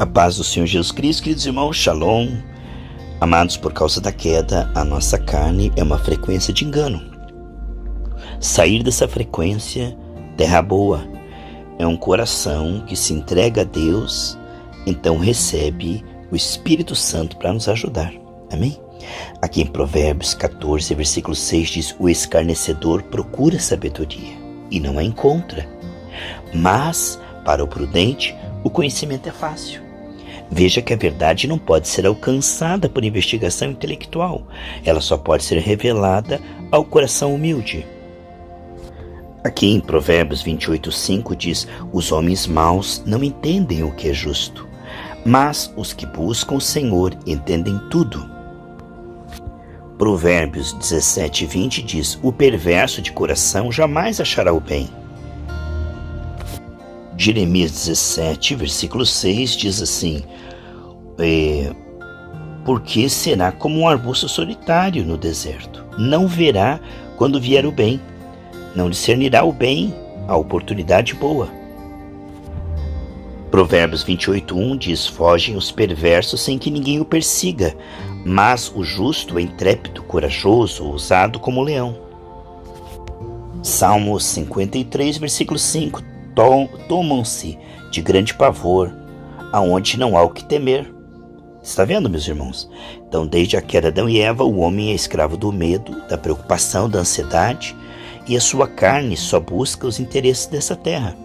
A paz do Senhor Jesus Cristo, queridos irmãos, Shalom. Amados, por causa da queda, a nossa carne é uma frequência de engano. Sair dessa frequência, terra boa, é um coração que se entrega a Deus, então recebe o Espírito Santo para nos ajudar. Amém? Aqui em Provérbios 14, versículo 6 diz: o escarnecedor procura sabedoria e não a encontra, mas para o prudente o conhecimento é fácil. Veja que a verdade não pode ser alcançada por investigação intelectual. Ela só pode ser revelada ao coração humilde. Aqui em Provérbios 28:5 diz: os homens maus não entendem o que é justo, mas os que buscam o Senhor entendem tudo. Provérbios 17:20 diz: o perverso de coração jamais achará o bem. Jeremias 17, versículo 6 diz assim: porque será como um arbusto solitário no deserto, não verá quando vier o bem, não discernirá o bem, a oportunidade boa. Provérbios 28:1 diz: fogem os perversos sem que ninguém o persiga, mas o justo é intrépido, corajoso, ousado como o leão. Salmos 53, versículo 5: tomam-se de grande pavor, aonde não há o que temer. Está vendo, meus irmãos? Então, desde a queda de Adão e Eva, o homem é escravo do medo, da preocupação, da ansiedade, e a sua carne só busca os interesses dessa terra.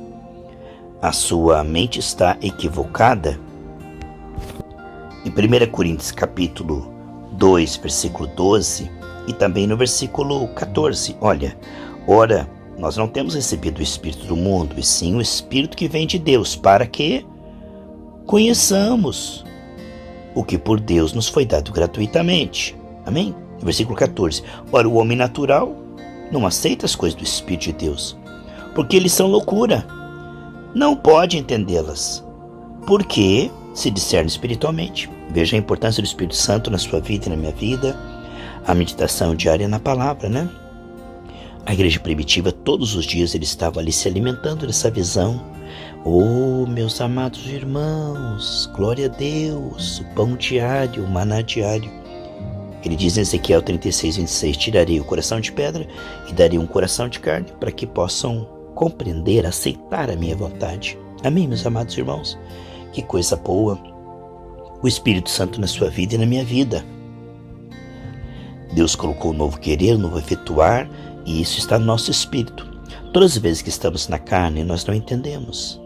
A sua mente está equivocada. Em 1 Coríntios capítulo 2, versículo 12, e também no versículo 14, olha: ora, nós não temos recebido o Espírito do mundo, e sim o Espírito que vem de Deus, para que conheçamos o que por Deus nos foi dado gratuitamente. Amém? Versículo 14. Ora, o homem natural não aceita as coisas do Espírito de Deus, porque eles são loucura. Não pode entendê-las, porque se discerne espiritualmente. Veja a importância do Espírito Santo na sua vida e na minha vida. A meditação diária na palavra, né? A igreja primitiva, todos os dias, ele estava ali se alimentando dessa visão. Oh, meus amados irmãos, glória a Deus, o pão diário, o maná diário. Ele diz em Ezequiel 36:26, tirarei o coração de pedra e darei um coração de carne, para que possam compreender, aceitar a minha vontade. Amém, meus amados irmãos? Que coisa boa, o Espírito Santo na sua vida e na minha vida. Deus colocou um novo querer, um novo efetuar, e isso está no nosso espírito. Todas as vezes que estamos na carne, nós não entendemos.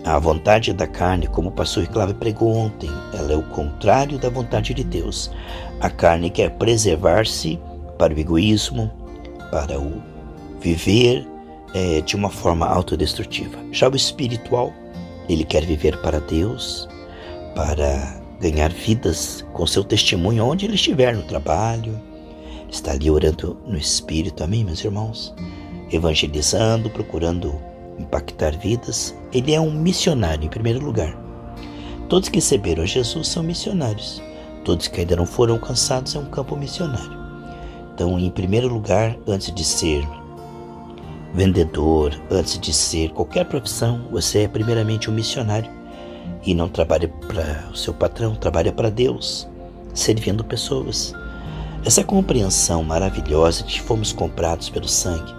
A vontade da carne, como o pastor Cláudio pregou ontem, ela é o contrário da vontade de Deus. A carne quer preservar-se para o egoísmo, para o viver de uma forma autodestrutiva. Já o espiritual, ele quer viver para Deus, para ganhar vidas com seu testemunho onde ele estiver, no trabalho. Está ali orando no Espírito, amém, meus irmãos? Evangelizando, procurando impactar vidas. Ele é um missionário, em primeiro lugar. Todos que receberam a Jesus são missionários. Todos que ainda não foram alcançados é um campo missionário. Então, em primeiro lugar, antes de ser vendedor, antes de ser qualquer profissão, você é primeiramente um missionário. E não trabalha para o seu patrão, trabalha para Deus, servindo pessoas. Essa compreensão maravilhosa de que fomos comprados pelo sangue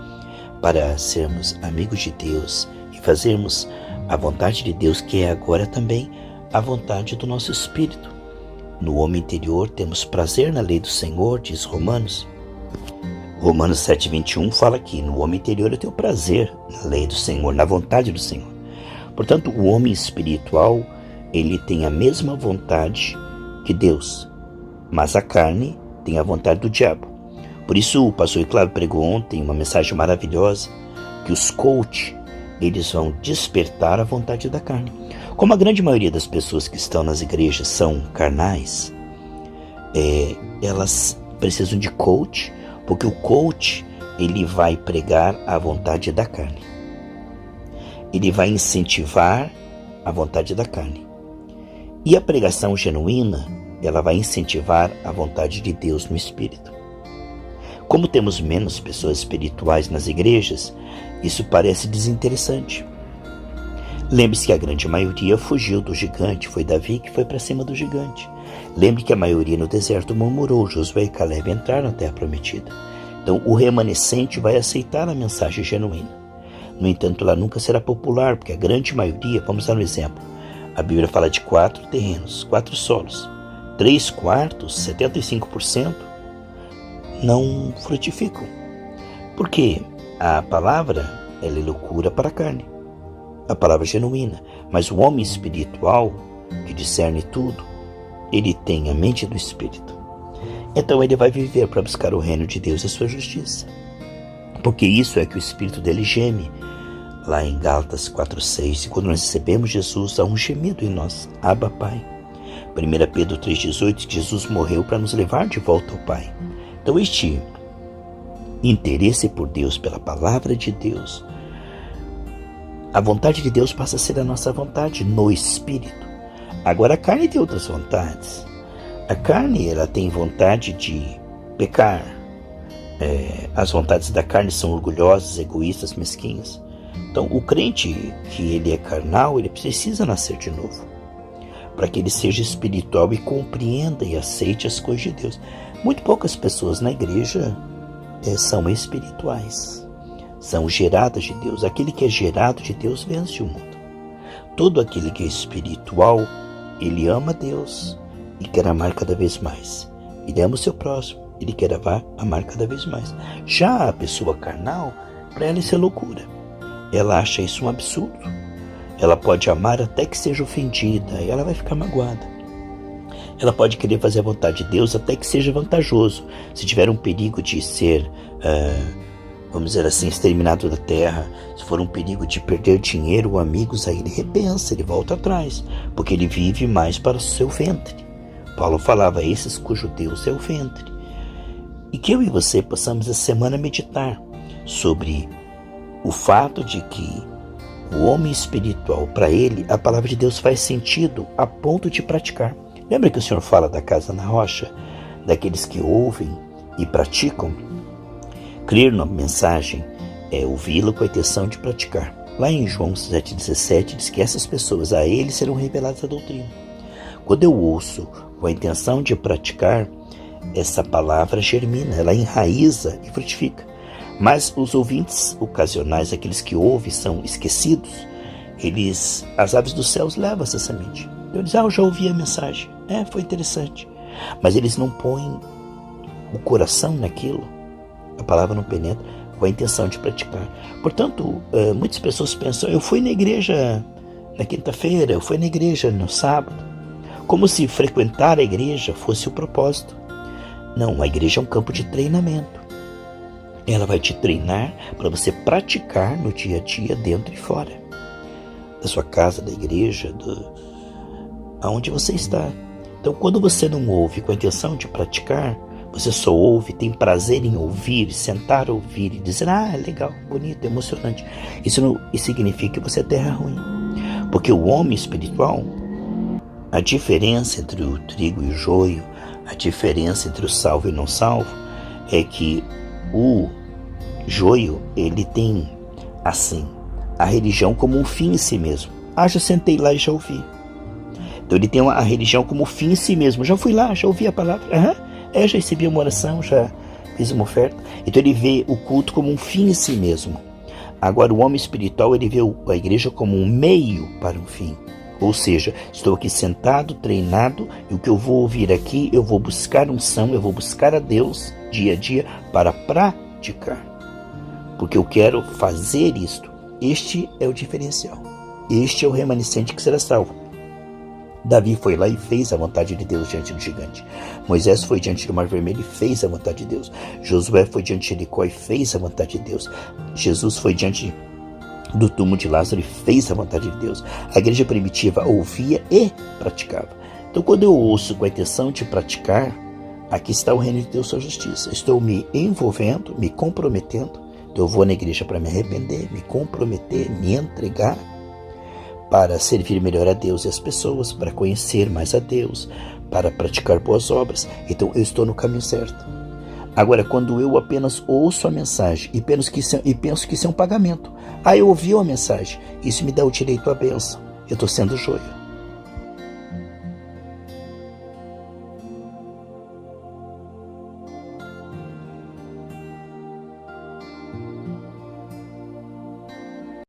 para sermos amigos de Deus e fazermos a vontade de Deus, que é agora também a vontade do nosso espírito. No homem interior temos prazer na lei do Senhor, diz Romanos. Romanos 7:21 fala aqui: no homem interior eu tenho prazer na lei do Senhor, na vontade do Senhor. Portanto, o homem espiritual, ele tem a mesma vontade que Deus, mas a carne tem a vontade do diabo. Por isso o pastor Cláudio pregou ontem uma mensagem maravilhosa, que os coach, eles vão despertar a vontade da carne. Como a grande maioria das pessoas que estão nas igrejas são carnais, elas precisam de coach, porque o coach, ele vai pregar a vontade da carne. Ele vai incentivar a vontade da carne. E a pregação genuína, ela vai incentivar a vontade de Deus no Espírito. Como temos menos pessoas espirituais nas igrejas, isso parece desinteressante. Lembre-se que a grande maioria fugiu do gigante, foi Davi que foi para cima do gigante. Lembre que a maioria no deserto murmurou, Josué e Caleb entraram na terra prometida. Então o remanescente vai aceitar a mensagem genuína. No entanto, ela nunca será popular, porque a grande maioria, vamos dar um exemplo, a Bíblia fala de 4 terrenos, 4 solos, 3/4, 75%, não frutificam. Porque a palavra, ela é loucura para a carne, a palavra genuína, mas o homem espiritual, que discerne tudo, ele tem a mente do Espírito. Então ele vai viver para buscar o reino de Deus e a sua justiça. Porque isso é que o Espírito dele geme. Lá em Gálatas 4:6, quando nós recebemos Jesus, há um gemido em nós, Abba Pai. 1 Pedro 3:18, que Jesus morreu para nos levar de volta ao Pai. Então este interesse por Deus, pela palavra de Deus, a vontade de Deus passa a ser a nossa vontade no Espírito. Agora a carne tem outras vontades. A carne, ela tem vontade de pecar. As vontades da carne são orgulhosas, egoístas, mesquinhas. Então o crente que ele é carnal, ele precisa nascer de novo, para que ele seja espiritual e compreenda e aceite as coisas de Deus. Muito poucas pessoas na igreja são espirituais, são geradas de Deus. Aquele que é gerado de Deus vence o mundo. Todo aquele que é espiritual, ele ama Deus e quer amar cada vez mais. Ele ama o seu próximo, ele quer amar cada vez mais. Já a pessoa carnal, para ela isso é loucura. Ela acha isso um absurdo. Ela pode amar até que seja ofendida e ela vai ficar magoada. Ela pode querer fazer a vontade de Deus até que seja vantajoso. Se tiver um perigo de ser, vamos dizer assim, exterminado da terra, se for um perigo de perder dinheiro ou amigos, aí ele repensa, ele volta atrás, porque ele vive mais para o seu ventre. Paulo falava, esses cujo Deus é o ventre. E que eu e você possamos essa semana meditar sobre o fato de que o homem espiritual, para ele, a palavra de Deus faz sentido a ponto de praticar. Lembra que o Senhor fala da casa na rocha, daqueles que ouvem e praticam? Crer na mensagem é ouvi-la com a intenção de praticar. Lá em João 7,17 diz que essas pessoas, a eles serão reveladas a doutrina. Quando eu ouço com a intenção de praticar, essa palavra germina, ela enraiza e frutifica. Mas os ouvintes ocasionais, aqueles que ouvem, são esquecidos. As aves dos céus levam essa semente. Eu digo, eu já ouvi a mensagem. Foi interessante. Mas eles não põem o coração naquilo. A palavra não penetra com a intenção de praticar. Portanto, muitas pessoas pensam, eu fui na igreja na quinta-feira, eu fui na igreja no sábado. Como se frequentar a igreja fosse o propósito. Não, a igreja é um campo de treinamento. Ela vai te treinar para você praticar no dia a dia, dentro e fora da sua casa, da igreja, aonde você está. Então, quando você não ouve com a intenção de praticar, você só ouve, tem prazer em ouvir, sentar a ouvir e dizer, é legal, bonito, emocionante. Isso significa que você é terra ruim. Porque o homem espiritual, a diferença entre o trigo e o joio, a diferença entre o salvo e não salvo, é que o joio, ele tem, assim, a religião como um fim em si mesmo. Já sentei lá e já ouvi. Então ele tem a religião como fim em si mesmo. Já fui lá, já ouvi a palavra. Já recebi uma oração, já fiz uma oferta. Então ele vê o culto como um fim em si mesmo. Agora o homem espiritual, ele vê a igreja como um meio para um fim. Ou seja, estou aqui sentado, treinado, e o que eu vou ouvir aqui, eu vou buscar unção, eu vou buscar a Deus dia a dia para praticar. Porque eu quero fazer isto. Este é o diferencial. Este é o remanescente que será salvo. Davi foi lá e fez a vontade de Deus diante do gigante. Moisés foi diante do Mar Vermelho e fez a vontade de Deus. Josué foi diante de Jericó e fez a vontade de Deus. Jesus foi diante do túmulo de Lázaro e fez a vontade de Deus. A igreja primitiva ouvia e praticava. Então, quando eu ouço com a intenção de praticar, aqui está o reino de Deus, sua justiça. Estou me envolvendo, me comprometendo. Então, eu vou na igreja para me arrepender, me comprometer, me entregar, para servir melhor a Deus e as pessoas, para conhecer mais a Deus, para praticar boas obras. Então eu estou no caminho certo. Agora, quando eu apenas ouço a mensagem e penso que isso é um pagamento, eu ouvi uma mensagem, isso me dá o direito à bênção. Eu estou sendo joio.